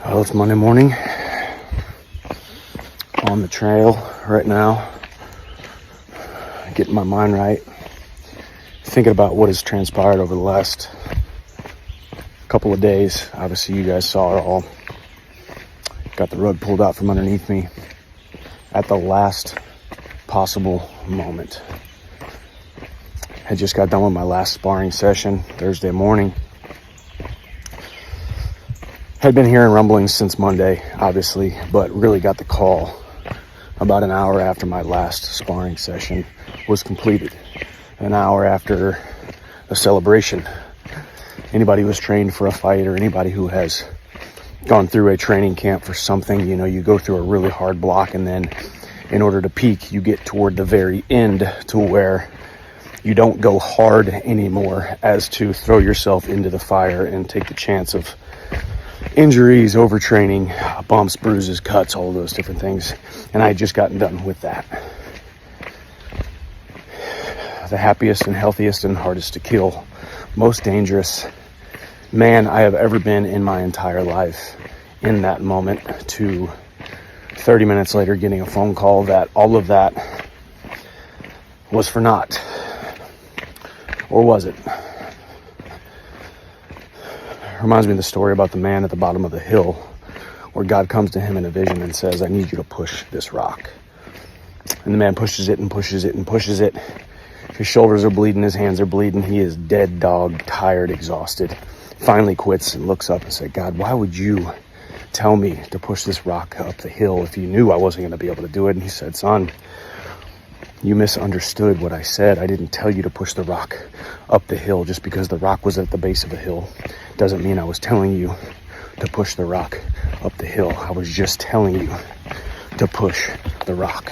Well, it's Monday morning. On the trail right now, getting my mind right, thinking about what has transpired over the last couple of days. Obviously, you guys saw it all. Got the rug pulled out from underneath me at the last possible moment. I just got done with my last sparring session Thursday morning. Had been hearing rumblings since Monday, obviously, but really got the call about an hour after my last sparring session was completed. An hour after a celebration. Anybody who was trained for a fight, or anybody who has gone through a training camp for something, you know, you go through a really hard block, and then in order to peak, you get toward the very end to where you don't go hard anymore, as to throw yourself into the fire and take the chance of injuries, overtraining, bumps, bruises, cuts, all of those different things. And I had just gotten done with that. The happiest and healthiest and hardest to kill, most dangerous man I have ever been in my entire life. In that moment, to 30 minutes later getting a phone call that all of that was for naught. Or was it? Reminds me of the story about the man at the bottom of the hill, where God comes to him in a vision and says, I need you to push this rock. And the man pushes it and pushes it and pushes it. His shoulders are bleeding, his hands are bleeding. He is dead dog, tired, exhausted. Finally quits and looks up and said, God, why would you tell me to push this rock up the hill if you knew I wasn't going to be able to do it? And he said, son, you misunderstood what I said. I didn't tell you to push the rock up the hill. Just because the rock was at the base of the hill doesn't mean I was telling you to push the rock up the hill. I was just telling you to push the rock.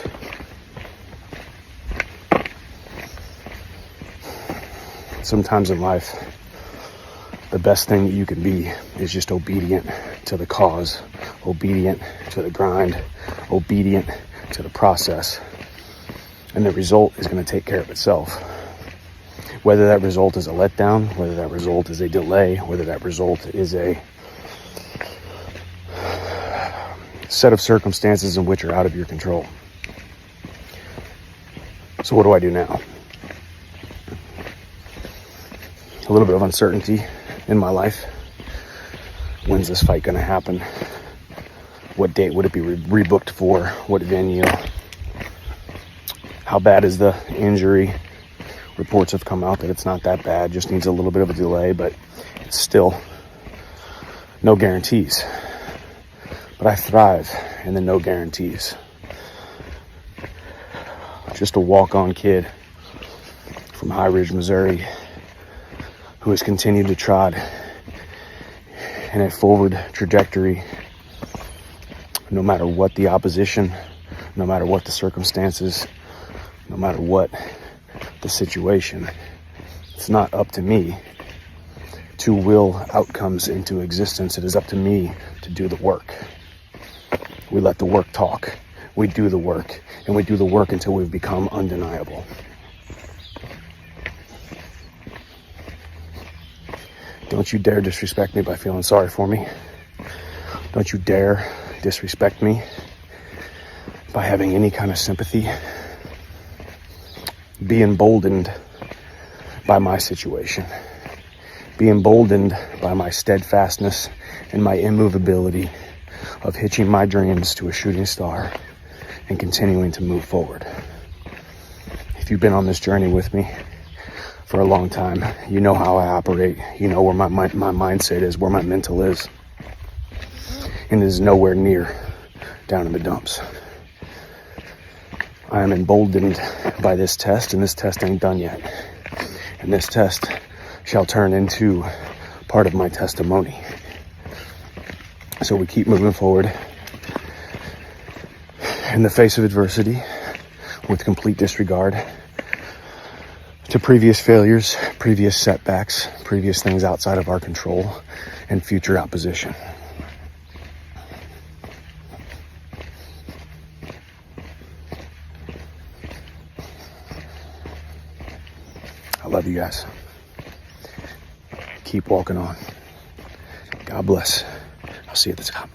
Sometimes in life, the best thing that you can be is just obedient to the cause, obedient to the grind, obedient to the process. And the result is going to take care of itself. Whether that result is a letdown, whether that result is a delay, whether that result is a set of circumstances in which are out of your control. So what do I do now? A little bit of uncertainty in my life. When's this fight going to happen? What date would it be rebooked for? What venue? How bad is the injury? Reports have come out that it's not that bad, just needs a little bit of a delay, but it's still no guarantees. But I thrive in the no guarantees. Just a walk-on kid from High Ridge, Missouri, who has continued to trot in a forward trajectory, no matter what the opposition, no matter what the circumstances, no matter what the situation. It's not up to me to will outcomes into existence. It is up to me to do the work. We let the work talk. We do the work, and we do the work until we've become undeniable. Don't you dare disrespect me by feeling sorry for me. Don't you dare disrespect me by having any kind of sympathy. Be emboldened by my situation. Be emboldened by my steadfastness and my immovability of hitching my dreams to a shooting star and continuing to move forward. If you've been on this journey with me for a long time, you know how I operate. You know where my mindset is, where my mental is. And it is nowhere near down in the dumps. I am emboldened by this test, and this test ain't done yet. And this test shall turn into part of my testimony. So we keep moving forward in the face of adversity with complete disregard to previous failures, previous setbacks, previous things outside of our control, and future opposition. I love you guys. Keep walking on. God bless. see you at the top.